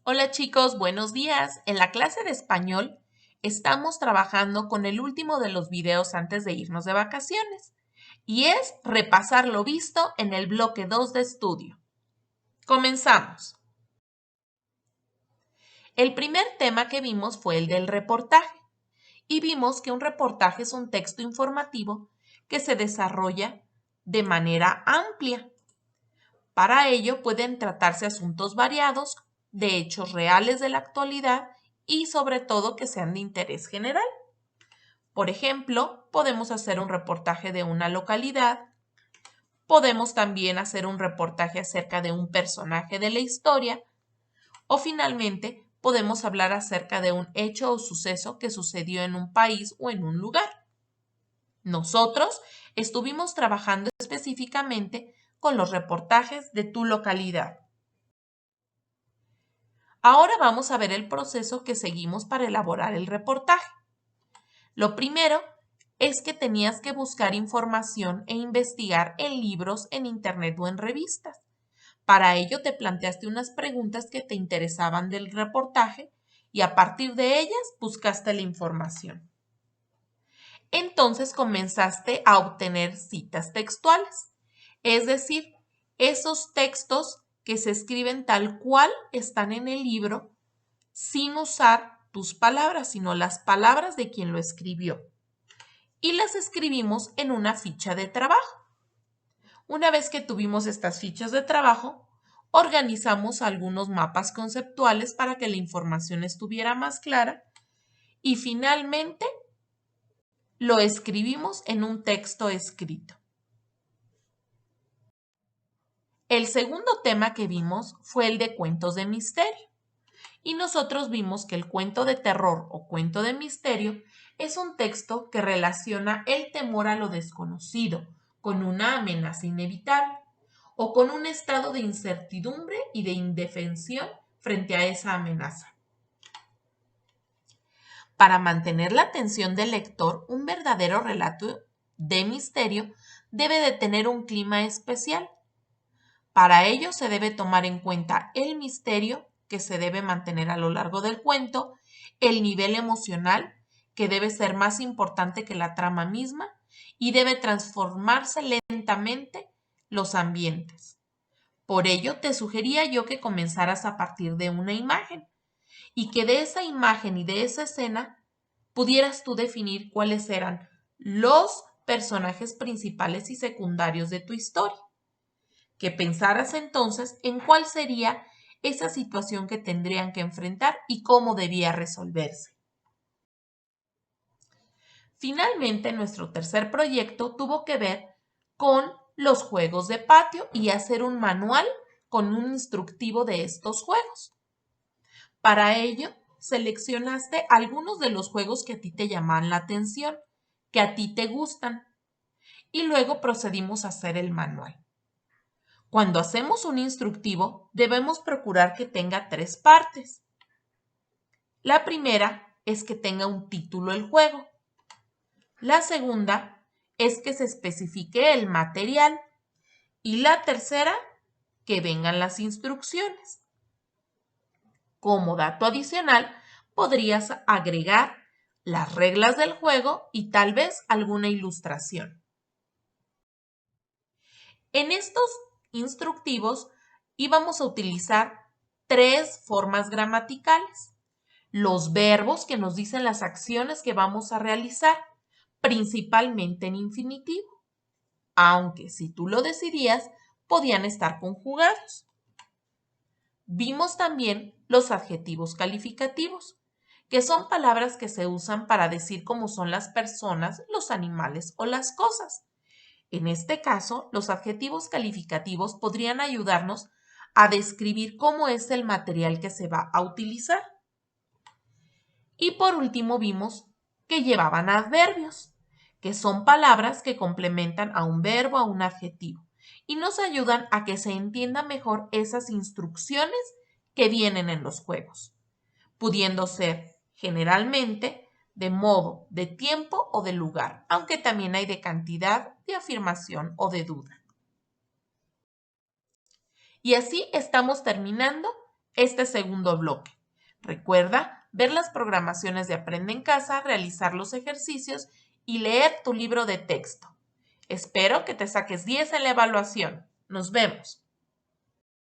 Hola chicos, buenos días. En la clase de español estamos trabajando con el último de los videos antes de irnos de vacaciones y es repasar lo visto en el bloque 2 de estudio. Comenzamos. El primer tema que vimos fue el del reportaje y vimos que un reportaje es un texto informativo que se desarrolla de manera amplia. Para ello pueden tratarse asuntos variados, de hechos reales de la actualidad y sobre todo que sean de interés general. Por ejemplo, podemos hacer un reportaje de una localidad, podemos también hacer un reportaje acerca de un personaje de la historia o finalmente podemos hablar acerca de un hecho o suceso que sucedió en un país o en un lugar. Nosotros estuvimos trabajando específicamente con los reportajes de tu localidad. Ahora vamos a ver el proceso que seguimos para elaborar el reportaje. Lo primero es que tenías que buscar información e investigar en libros, en internet o en revistas. Para ello te planteaste unas preguntas que te interesaban del reportaje y a partir de ellas buscaste la información. Entonces comenzaste a obtener citas textuales, es decir, esos textos que se escriben tal cual están en el libro sin usar tus palabras, sino las palabras de quien lo escribió. Y las escribimos en una ficha de trabajo. Una vez que tuvimos estas fichas de trabajo, organizamos algunos mapas conceptuales para que la información estuviera más clara y finalmente lo escribimos en un texto escrito. El segundo tema que vimos fue el de cuentos de misterio. Y nosotros vimos que el cuento de terror o cuento de misterio es un texto que relaciona el temor a lo desconocido con una amenaza inevitable o con un estado de incertidumbre y de indefensión frente a esa amenaza. Para mantener la atención del lector, un verdadero relato de misterio debe de tener un clima especial. Para ello se debe tomar en cuenta el misterio que se debe mantener a lo largo del cuento, el nivel emocional, que debe ser más importante que la trama misma, y debe transformarse lentamente los ambientes. Por ello, te sugería yo que comenzaras a partir de una imagen y que de esa imagen y de esa escena pudieras tú definir cuáles eran los personajes principales y secundarios de tu historia. Que pensaras entonces en cuál sería esa situación que tendrían que enfrentar y cómo debía resolverse. Finalmente, nuestro tercer proyecto tuvo que ver con los juegos de patio y hacer un manual con un instructivo de estos juegos. Para ello, seleccionaste algunos de los juegos que a ti te llaman la atención, que a ti te gustan, y luego procedimos a hacer el manual. Cuando hacemos un instructivo, debemos procurar que tenga 3 partes. La primera es que tenga un título el juego. La segunda es que se especifique el material. Y la tercera, que vengan las instrucciones. Como dato adicional, podrías agregar las reglas del juego y tal vez alguna ilustración. En estos instructivos íbamos a utilizar 3 formas gramaticales. Los verbos que nos dicen las acciones que vamos a realizar, principalmente en infinitivo, aunque si tú lo decidías, podían estar conjugados. Vimos también los adjetivos calificativos, que son palabras que se usan para decir cómo son las personas, los animales o las cosas. En este caso, los adjetivos calificativos podrían ayudarnos a describir cómo es el material que se va a utilizar. Y por último vimos que llevaban adverbios, que son palabras que complementan a un verbo, a un adjetivo, y nos ayudan a que se entienda mejor esas instrucciones que vienen en los juegos, pudiendo ser generalmente de modo, de tiempo o de lugar, aunque también hay de cantidad, de afirmación o de duda. Y así estamos terminando este segundo bloque. Recuerda ver las programaciones de Aprende en Casa, realizar los ejercicios y leer tu libro de texto. Espero que te saques 10 en la evaluación. Nos vemos.